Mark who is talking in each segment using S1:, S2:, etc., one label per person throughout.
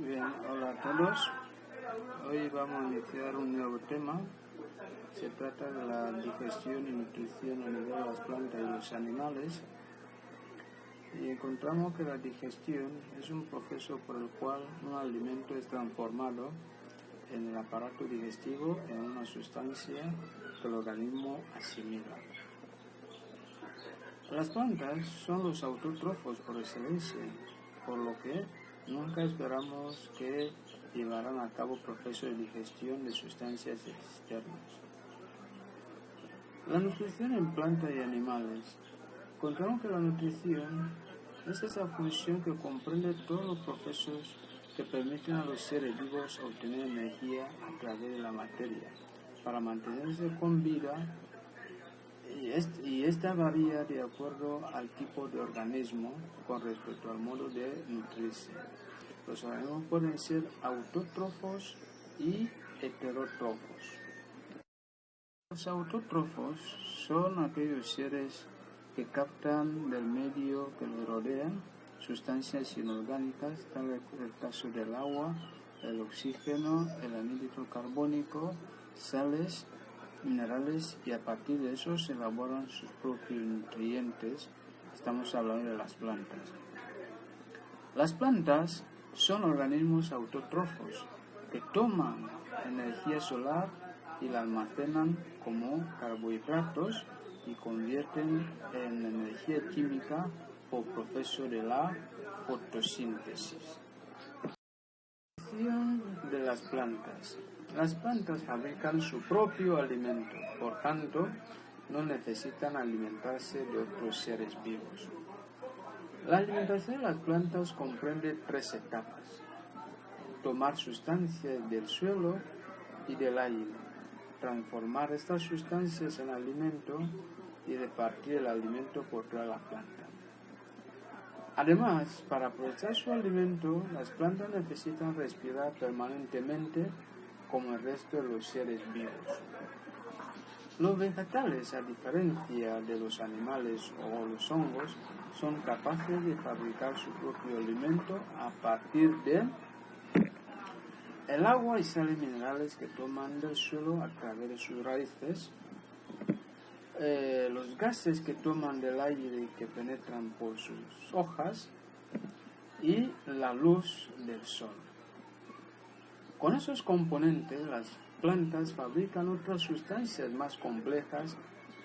S1: Bien, hola a todos. Hoy vamos a iniciar un nuevo tema. Se trata de la digestión y nutrición a nivel de las plantas y los animales. Y encontramos que la digestión es un proceso por el cual un alimento es transformado en el aparato digestivo en una sustancia que el organismo asimila. Las plantas son los autótrofos por excelencia, por lo que nunca esperamos que llevarán a cabo procesos de digestión de sustancias externas. La nutrición en plantas y animales. Encontramos que la nutrición es esa función que comprende todos los procesos que permiten a los seres vivos obtener energía a través de la materia para mantenerse con vida, y esta varía de acuerdo al tipo de organismo con respecto al modo de nutrirse. Los organismos pueden ser autótrofos y heterótrofos. Los autótrofos son aquellos seres que captan del medio que los rodea sustancias inorgánicas, tal es el caso del agua, el oxígeno, el anhídrido carbónico, sales, minerales, y a partir de eso se elaboran sus propios nutrientes. Estamos hablando de las plantas. Las plantas son organismos autótrofos que toman energía solar y la almacenan como carbohidratos y convierten en energía química por proceso de la fotosíntesis. De las plantas. Las plantas fabrican su propio alimento, por tanto, no necesitan alimentarse de otros seres vivos. La alimentación de las plantas comprende tres etapas: tomar sustancias del suelo y del aire, transformar estas sustancias en alimento y repartir el alimento por toda la planta. Además, para aprovechar su alimento, las plantas necesitan respirar permanentemente como el resto de los seres vivos. Los vegetales, a diferencia de los animales o los hongos, son capaces de fabricar su propio alimento a partir de el agua y sales minerales que toman del suelo a través de sus raíces, los gases que toman del aire y que penetran por sus hojas, y la luz del sol. Con esos componentes, las plantas fabrican otras sustancias más complejas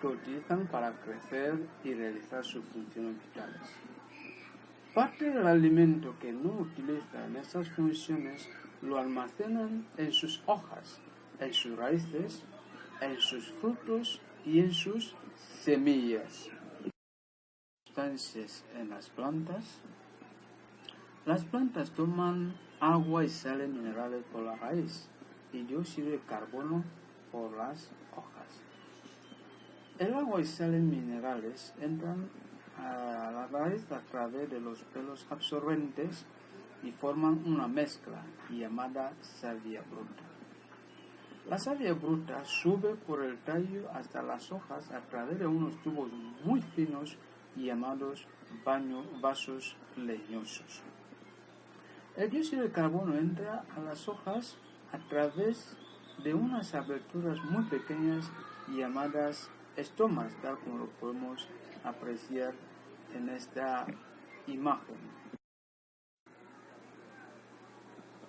S1: que utilizan para crecer y realizar sus funciones vitales. Parte del alimento que no utilizan estas funciones lo almacenan en sus hojas, en sus raíces, en sus frutos y en sus semillas. Sustancias en las plantas. Las plantas toman agua y sales minerales por la raíz y dióxido de carbono por las hojas. El agua y sales minerales entran a la raíz a través de los pelos absorbentes y forman una mezcla llamada savia bruta. La savia bruta sube por el tallo hasta las hojas a través de unos tubos muy finos llamados vasos leñosos. El dióxido de carbono entra a las hojas a través de unas aberturas muy pequeñas llamadas estomas, tal como lo podemos apreciar en esta imagen.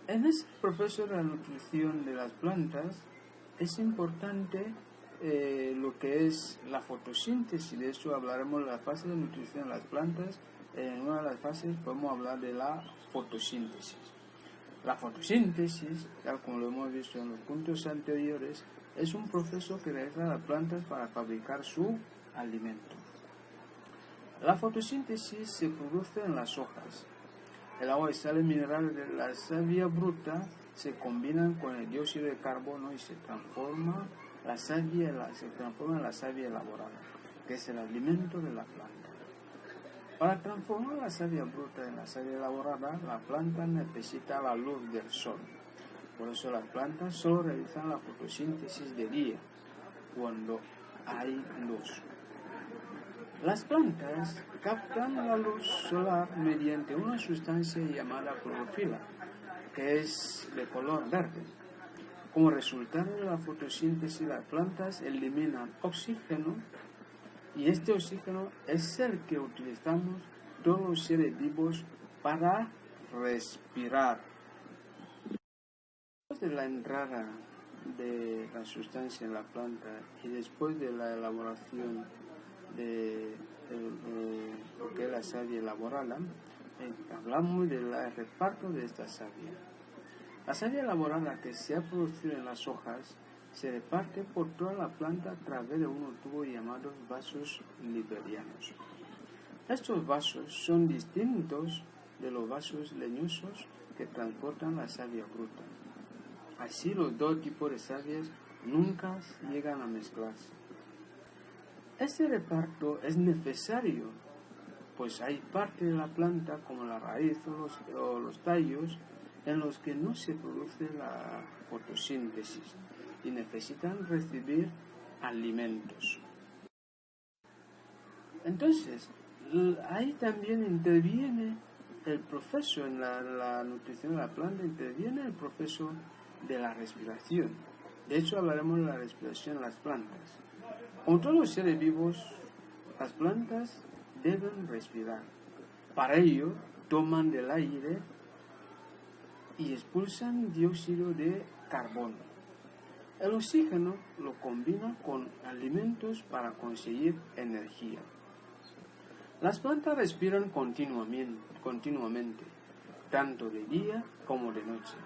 S1: En este proceso de la nutrición de las plantas es importante lo que es la fotosíntesis. De eso hablaremos de la fase de nutrición de las plantas. En una de las fases podemos hablar de la fotosíntesis. La fotosíntesis, tal como lo hemos visto en los puntos anteriores, es un proceso que realizan las plantas para fabricar su alimento. La fotosíntesis se produce en las hojas. El agua y sales minerales de la savia bruta se combinan con el dióxido de carbono y se transforma en la savia elaborada, que es el alimento de la planta. Para transformar la savia bruta en la savia elaborada, la planta necesita la luz del sol. Por eso las plantas solo realizan la fotosíntesis de día, cuando hay luz. Las plantas captan la luz solar mediante una sustancia llamada clorofila. que es de color verde. Como resultado de la fotosíntesis, las plantas eliminan oxígeno y este oxígeno es el que utilizamos todos los seres vivos para respirar. Después de la entrada de la sustancia en la planta y después de la elaboración de lo que es la savia elaborada, hablamos del reparto de esta savia. La savia elaborada que se ha producido en las hojas se reparte por toda la planta a través de unos tubos llamados vasos liberianos. Estos vasos son distintos de los vasos leñosos que transportan la savia bruta. Así los dos tipos de savias nunca llegan a mezclarse. Este reparto es necesario, pues hay parte de la planta, como la raíz o los tallos, en los que no se produce la fotosíntesis y necesitan recibir alimentos. Entonces, ahí también interviene el proceso en la nutrición de la planta, interviene el proceso de la respiración. De hecho, hablaremos de la respiración en las plantas. Como todos los seres vivos, las plantas deben respirar. Para ello, toman del aire y expulsan dióxido de carbono. El oxígeno lo combina con alimentos para conseguir energía. Las plantas respiran continuamente, tanto de día como de noche.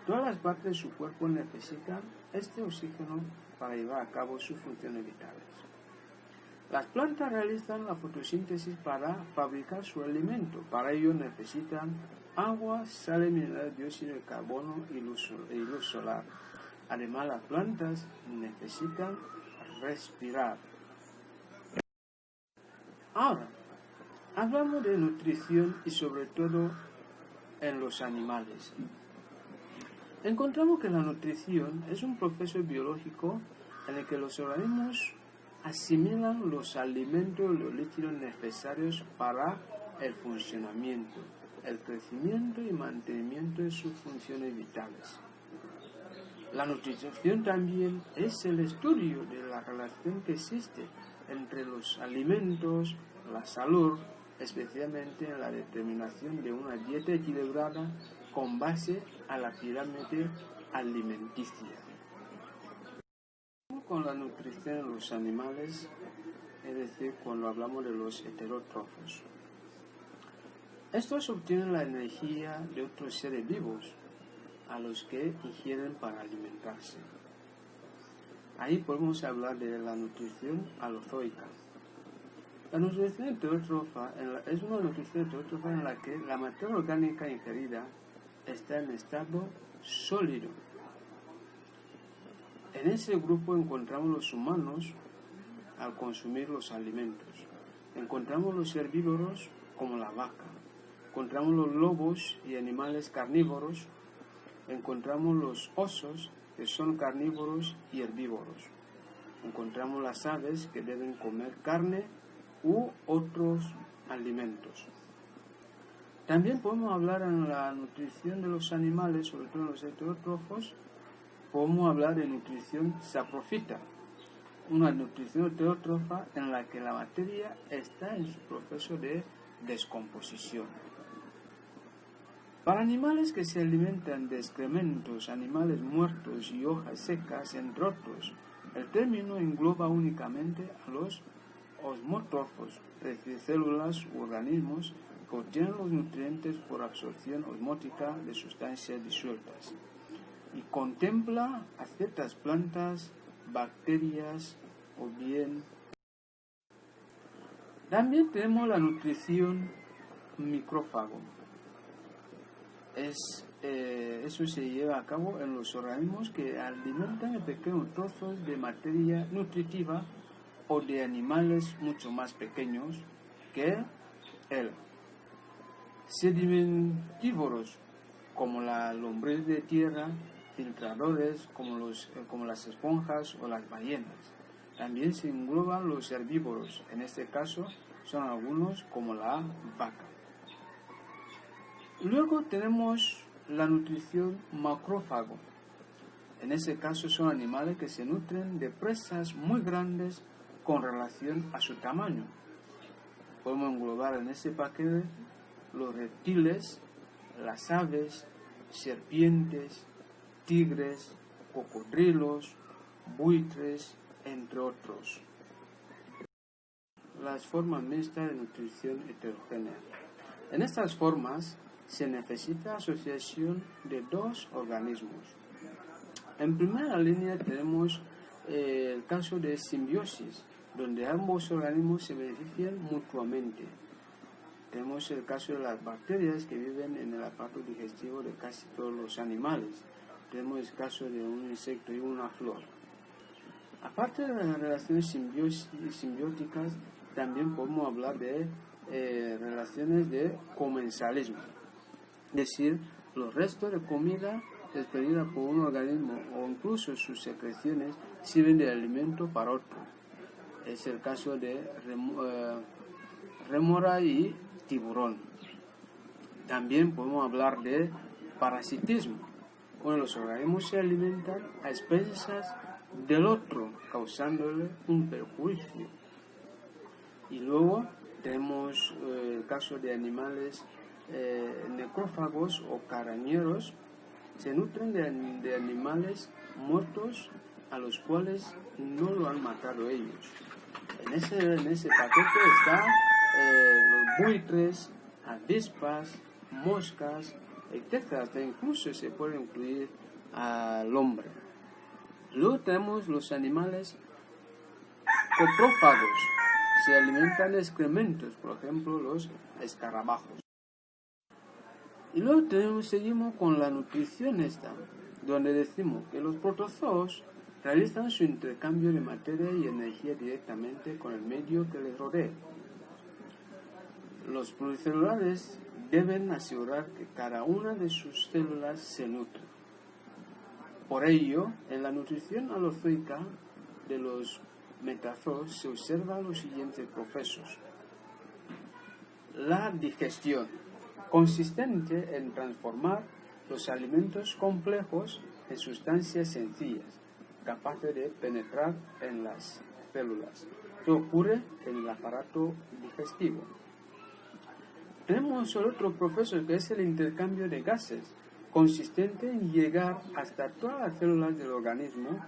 S1: Todas las partes de su cuerpo necesitan este oxígeno para llevar a cabo sus funciones vitales. Las plantas realizan la fotosíntesis para fabricar su alimento. Para ello necesitan agua, sales minerales, dióxido de carbono y luz solar. Además, las plantas necesitan respirar. Ahora, hablamos de nutrición y sobre todo en los animales. Encontramos que la nutrición es un proceso biológico en el que los organismos asimilan los alimentos y los líquidos necesarios para el funcionamiento, el crecimiento y mantenimiento de sus funciones vitales. La nutrición también es el estudio de la relación que existe entre los alimentos, la salud, especialmente en la determinación de una dieta equilibrada con base a la pirámide alimenticia. Con la nutrición de los animales, es decir, cuando hablamos de los heterótrofos. Estos obtienen la energía de otros seres vivos a los que ingieren para alimentarse. Ahí podemos hablar de la nutrición alozoica. La nutrición heterótrofa es una nutrición heterótrofa en la que la materia orgánica ingerida está en estado sólido. En ese grupo encontramos los humanos al consumir los alimentos. Encontramos los herbívoros como la vaca. Encontramos los lobos y animales carnívoros. Encontramos los osos que son carnívoros y herbívoros. Encontramos las aves que deben comer carne u otros alimentos. También podemos hablar en la nutrición de los animales, sobre todo en los heterótrofos, podemos hablar de nutrición saprofita, una nutrición heterótrofa en la que la materia está en su proceso de descomposición. Para animales que se alimentan de excrementos, animales muertos y hojas secas, entre otros, el término engloba únicamente a los osmótrofos, es decir, células u organismos que obtienen los nutrientes por absorción osmótica de sustancias disueltas, y contempla a ciertas plantas, bacterias o bien. También tenemos la nutrición micrófago. Eso se lleva a cabo en los organismos que alimentan pequeños trozos de materia nutritiva o de animales mucho más pequeños que él. Sedimentívoros como la lombriz de tierra, filtradores como las esponjas o las ballenas. También se engloban los herbívoros, en este caso son algunos como la vaca. Luego tenemos la nutrición macrófago. En ese caso son animales que se nutren de presas muy grandes con relación a su tamaño. Podemos englobar en ese paquete los reptiles, las aves, serpientes, tigres, cocodrilos, buitres, entre otros. Las formas mixtas de nutrición heterogénea. En estas formas se necesita asociación de dos organismos. En primera línea tenemos el caso de simbiosis, donde ambos organismos se benefician mutuamente. Tenemos el caso de las bacterias que viven en el aparato digestivo de casi todos los animales. Tenemos el caso de un insecto y una flor. Aparte de las relaciones simbióticas, también podemos hablar de relaciones de comensalismo. Es decir, los restos de comida despedida por un organismo o incluso sus secreciones sirven de alimento para otro. Es el caso de rémora y tiburón. También podemos hablar de parasitismo. Uno de los organismos se alimentan a expensas del otro, causándole un perjuicio. Y luego tenemos el caso de animales necrófagos o carroñeros. Se nutren de animales muertos a los cuales no lo han matado ellos. En ese paquete están los buitres, avispas, moscas, etc. Hasta incluso se puede incluir al hombre. Luego tenemos los animales coprófagos. Se alimentan de excrementos, por ejemplo los escarabajos. Y luego seguimos con la nutrición donde decimos que los protozoos realizan su intercambio de materia y energía directamente con el medio que les rodea. Los pluricelulares deben asegurar que cada una de sus células se nutre. Por ello, en la nutrición holozoica de los metazoos se observan los siguientes procesos. La digestión, consistente en transformar los alimentos complejos en sustancias sencillas, capaces de penetrar en las células, que ocurre en el aparato digestivo. Tenemos el otro proceso que es el intercambio de gases, consistente en llegar hasta todas las células del organismo,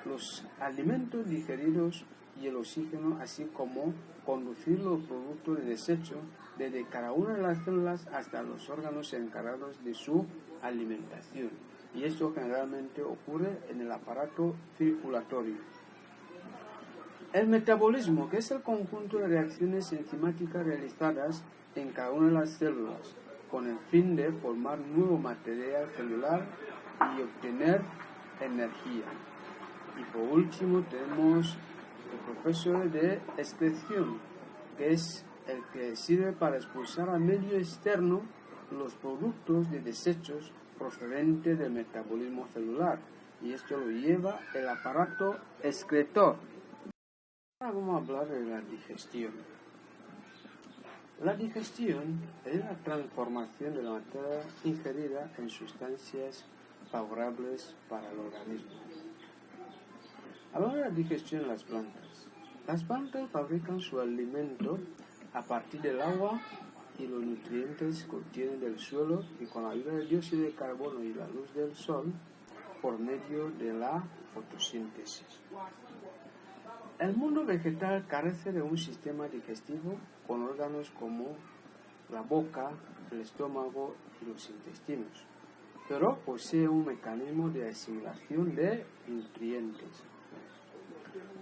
S1: los alimentos digeridos y el oxígeno, así como conducir los productos de desecho desde cada una de las células hasta los órganos encargados de su alimentación. Y esto generalmente ocurre en el aparato circulatorio. El metabolismo, que es el conjunto de reacciones enzimáticas realizadas en cada una de las células, con el fin de formar nuevo material celular y obtener energía. Y por último tenemos el proceso de excreción, que es el que sirve para expulsar al medio externo los productos de desechos procedentes del metabolismo celular, y esto lo lleva el aparato excretor. Ahora vamos a hablar de la digestión. La digestión es la transformación de la materia ingerida en sustancias favorables para el organismo. Hablamos de la digestión en las plantas. Las plantas fabrican su alimento a partir del agua y los nutrientes que obtienen del suelo y con la ayuda del dióxido de carbono y la luz del sol por medio de la fotosíntesis. El mundo vegetal carece de un sistema digestivo con órganos como la boca, el estómago y los intestinos, pero posee un mecanismo de asimilación de nutrientes.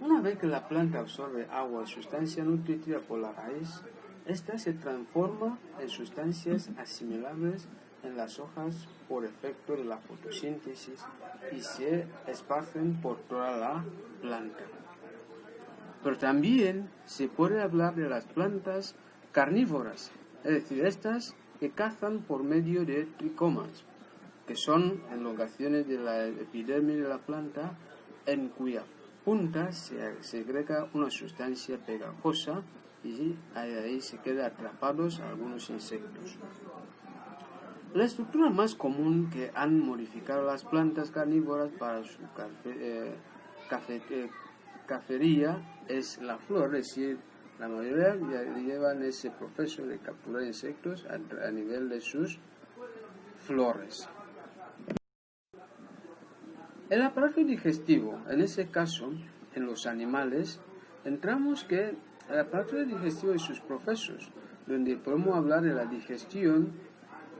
S1: Una vez que la planta absorbe agua y sustancia nutritiva por la raíz, esta se transforma en sustancias asimilables en las hojas por efecto de la fotosíntesis y se esparcen por toda la planta. Pero también se puede hablar de las plantas carnívoras, es decir, estas que cazan por medio de tricomas, que son elongaciones de la epidermis de la planta en cuya punta se segrega una sustancia pegajosa y ahí se quedan atrapados algunos insectos. La estructura más común que han modificado las plantas carnívoras para su cacería es la flor, es decir, la mayoría ya llevan ese proceso de capturar insectos a nivel de sus flores. El aparato digestivo, en ese caso, en los animales, entramos que el aparato digestivo y sus procesos, donde podemos hablar de la digestión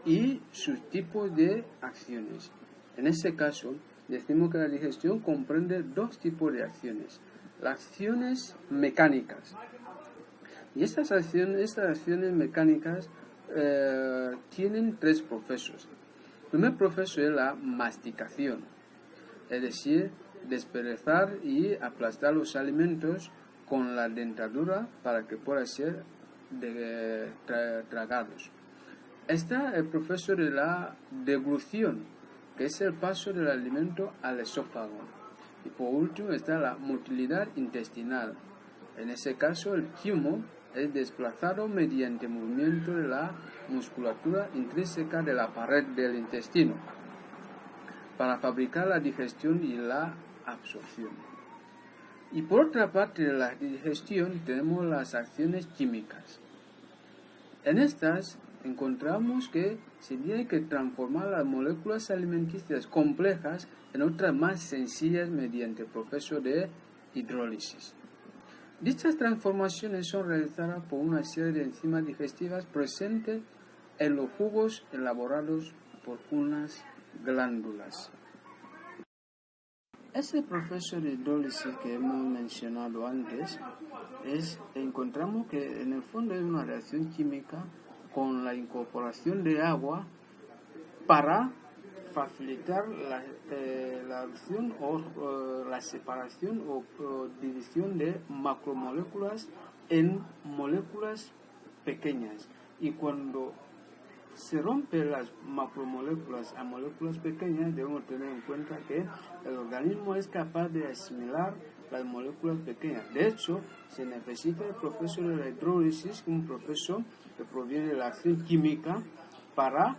S1: y sus tipos de acciones. En este caso, decimos que la digestión comprende dos tipos de acciones. Las acciones mecánicas. Y estas acciones mecánicas tienen tres procesos. El primer proceso es la masticación, es decir, desperezar y aplastar los alimentos con la dentadura para que puedan ser tragados. Está el proceso de la deglución, que es el paso del alimento al esófago. Y por último está la motilidad intestinal. En ese caso, el quimo es desplazado mediante movimiento de la musculatura intrínseca de la pared del intestino para fabricar la digestión y la absorción. Y por otra parte de la digestión tenemos las acciones químicas. En estas encontramos que se tiene que transformar las moléculas alimenticias complejas en otras más sencillas mediante el proceso de hidrólisis. Dichas transformaciones son realizadas por una serie de enzimas digestivas presentes en los jugos elaborados por unas glándulas. Este proceso de hidrólisis que hemos mencionado antes encontramos que en el fondo es una reacción química con la incorporación de agua para facilitar la adopción o la separación o división de macromoléculas en moléculas pequeñas. Y cuando se rompen las macromoléculas a moléculas pequeñas, debemos tener en cuenta que el organismo es capaz de asimilar las moléculas pequeñas. De hecho, se necesita el proceso de la hidrólisis, un proceso que proviene de la acción química, para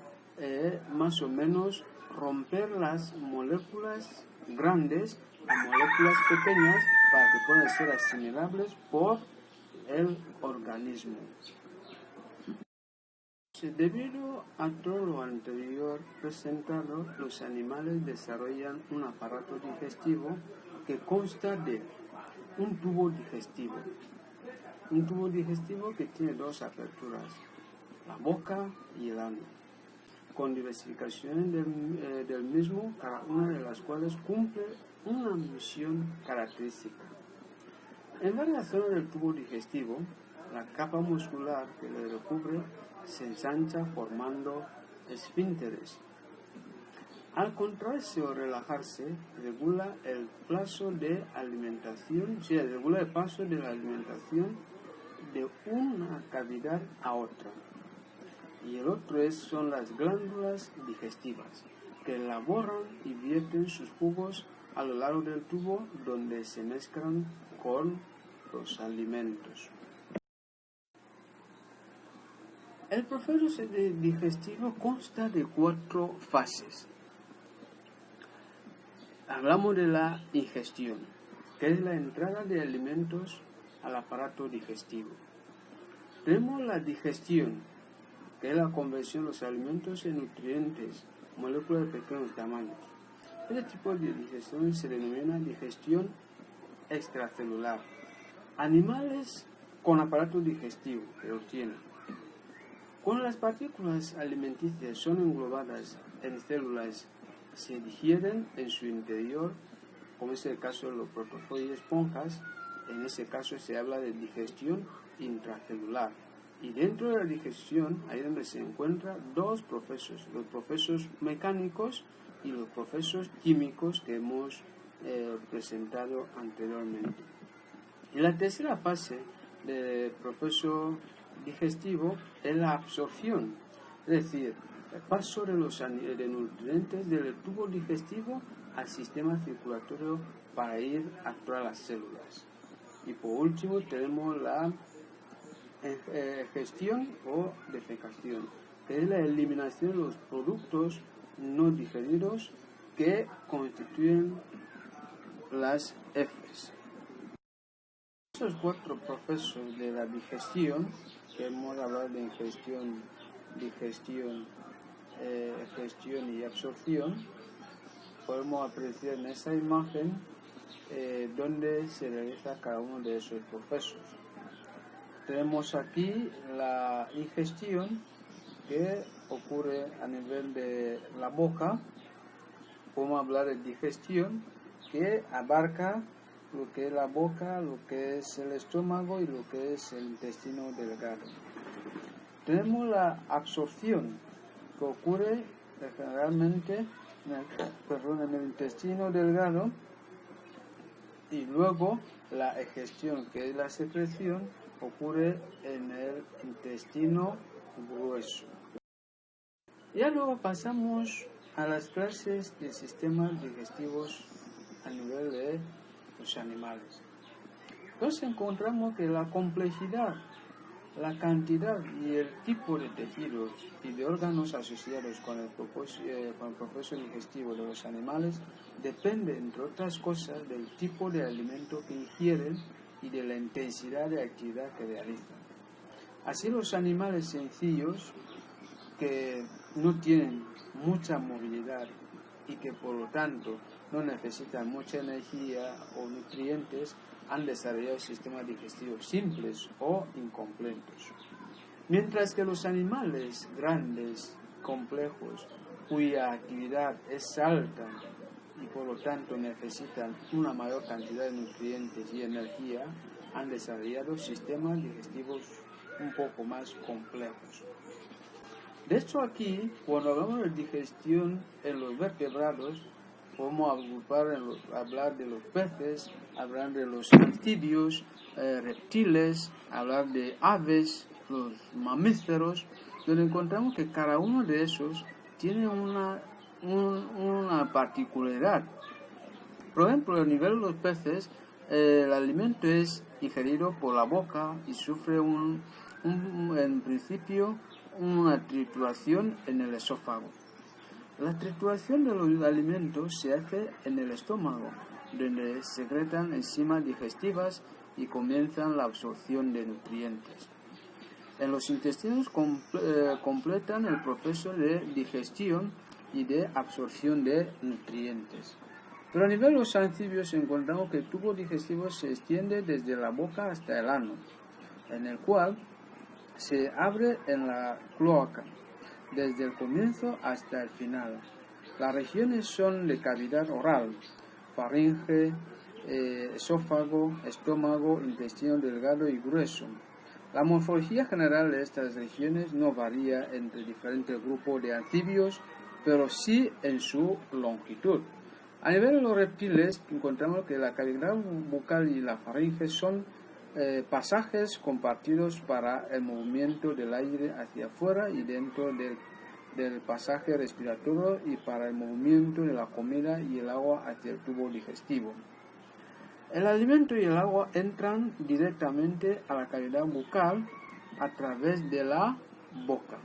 S1: más o menos romper las moléculas grandes a moléculas pequeñas para que puedan ser asimilables por el organismo. Debido a todo lo anterior presentado, los animales desarrollan un aparato digestivo que consta de un tubo digestivo que tiene dos aperturas, la boca y el ano, con diversificaciones del mismo, cada una de las cuales cumple una misión característica. En varias zonas del tubo digestivo, la capa muscular que le recubre se ensancha formando esfínteres. Al contraerse o relajarse, regula el paso de alimentación, regula el paso de la alimentación de una cavidad a otra. Y el otro son las glándulas digestivas, que elaboran y vierten sus jugos a lo largo del tubo, donde se mezclan con los alimentos. El proceso digestivo consta de 4 fases. Hablamos de la ingestión, que es la entrada de alimentos al aparato digestivo. Tenemos la digestión, que es la conversión de los alimentos en nutrientes, moléculas de pequeños tamaños. Este tipo de digestión se denomina digestión extracelular. Animales con aparato digestivo que lo tienen. Cuando las partículas alimenticias son englobadas en células, se digieren en su interior, como es el caso de los protozoos y esponjas. En ese caso se habla de digestión intracelular. Y dentro de la digestión, ahí donde se encuentran dos procesos, los procesos mecánicos y los procesos químicos que hemos presentado anteriormente. Y la tercera fase del proceso digestivo es la absorción, es decir, el paso de los nutrientes del tubo digestivo al sistema circulatorio para ir a todas las células. Y por último tenemos la gestión o defecación, que es la eliminación de los productos no digeridos que constituyen las heces. Esos 4 procesos de la digestión, que hemos hablado de ingestión, digestión, gestión y absorción, podemos apreciar en esa imagen donde se realiza cada uno de esos procesos. Tenemos aquí la ingestión, que ocurre a nivel de la boca. Podemos hablar de digestión, que abarca lo que es la boca, lo que es el estómago y lo que es el intestino delgado. Tenemos la absorción, que ocurre generalmente en el intestino delgado, y luego la egestión, que es la secreción, ocurre en el intestino grueso. Ya luego pasamos a las clases de sistemas digestivos a nivel de los animales. Entonces encontramos que la complejidad, la cantidad y el tipo de tejidos y de órganos asociados con el proceso digestivo de los animales depende, entre otras cosas, del tipo de alimento que ingieren y de la intensidad de actividad que realizan. Así, los animales sencillos, que no tienen mucha movilidad y que por lo tanto no necesitan mucha energía o nutrientes, han desarrollado sistemas digestivos simples o incompletos. Mientras que los animales grandes, complejos, cuya actividad es alta y por lo tanto necesitan una mayor cantidad de nutrientes y energía, han desarrollado sistemas digestivos un poco más complejos. De hecho, aquí, cuando hablamos de digestión en los vertebrados, podemos hablar de los peces, hablar de los anfibios, reptiles, hablar de aves, los mamíferos, donde encontramos que cada uno de esos tiene una particularidad. Por ejemplo, a nivel de los peces, el alimento es digerido por la boca y sufre en principio una trituración en el esófago. La trituración de los alimentos se hace en el estómago, donde secretan enzimas digestivas y comienzan la absorción de nutrientes. En los intestinos completan el proceso de digestión y de absorción de nutrientes. Pero a nivel de los anfibios encontramos que el tubo digestivo se extiende desde la boca hasta el ano, en el cual se abre en la cloaca, desde el comienzo hasta el final. Las regiones son de cavidad oral, faringe, esófago, estómago, intestino delgado y grueso. La morfología general de estas regiones no varía entre diferentes grupos de anfibios, pero sí en su longitud. A nivel de los reptiles, encontramos que la cavidad bucal y la faringe son pasajes compartidos para el movimiento del aire hacia afuera y dentro del pasaje respiratorio y para el movimiento de la comida y el agua hacia el tubo digestivo. El alimento y el agua entran directamente a la cavidad bucal a través de la boca.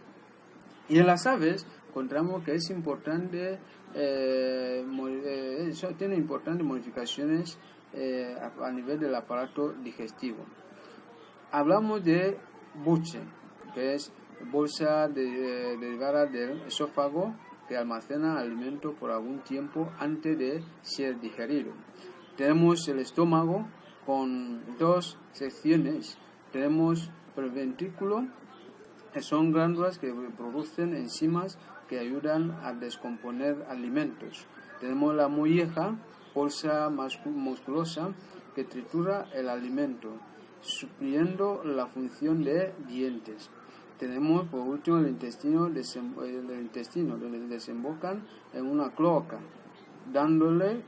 S1: Y en las aves encontramos que es importante, tiene importantes modificaciones a nivel del aparato digestivo. Hablamos de buche, que es bolsa derivada del esófago que almacena alimento por algún tiempo antes de ser digerido. Tenemos el estómago con 2 secciones. Tenemos el ventrículo, que son glándulas que producen enzimas que ayudan a descomponer alimentos. Tenemos la molleja, bolsa musculosa, que tritura el alimento, supliendo la función de dientes. Tenemos por último el intestino, donde desembocan en una cloaca, donde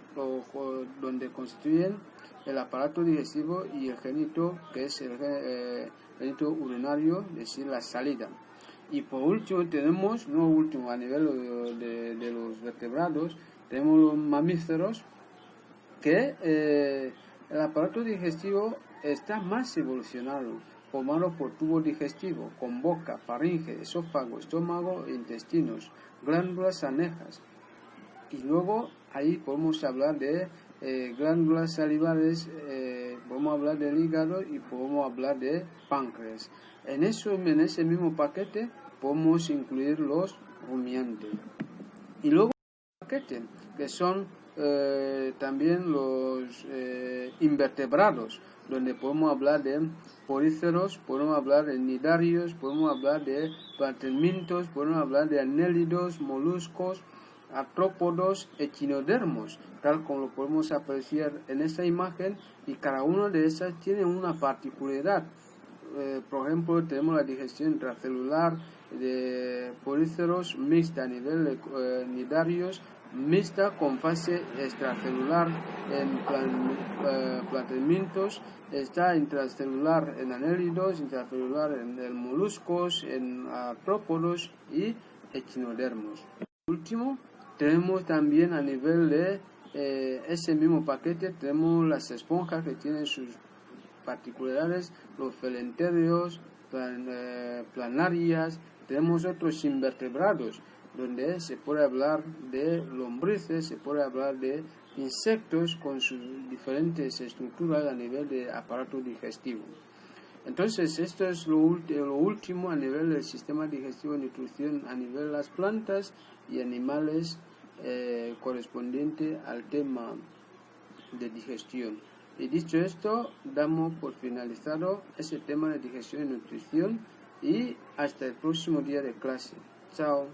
S1: constituyen el aparato digestivo y el genito, que es el genito urinario, es decir, la salida. Y por último tenemos, no último a nivel de los vertebrados, tenemos los mamíferos, que el aparato digestivo está más evolucionado, formado por tubo digestivo, con boca, faringe, esófago, estómago e intestinos, glándulas anejas. Y luego ahí podemos hablar de glándulas salivales, podemos hablar del hígado y podemos hablar de páncreas. En ese mismo paquete podemos incluir los rumiantes. Y luego paquete, que son también los invertebrados, donde podemos hablar de poríferos, podemos hablar de nidarios, podemos hablar de platelmintos, podemos hablar de anélidos, moluscos, artrópodos, echinodermos, tal como lo podemos apreciar en esta imagen, y cada una de esas tiene una particularidad. Por ejemplo, tenemos la digestión intracelular de poríferos mixta a nivel de nidarios, mixta con fase extracelular en platelmintos, está intracelular en anélidos, intracelular en moluscos, en artrópodos y echinodermos. Por último, tenemos también a nivel de ese mismo paquete, tenemos las esponjas que tienen sus particularidades, los felenterios, planarias. Tenemos otros invertebrados, donde se puede hablar de lombrices, se puede hablar de insectos con sus diferentes estructuras a nivel de aparato digestivo. Entonces, esto es lo último a nivel del sistema digestivo y nutrición a nivel de las plantas y animales correspondiente al tema de digestión. Y dicho esto, damos por finalizado ese tema de digestión y nutrición, y hasta el próximo día de clase. Chao.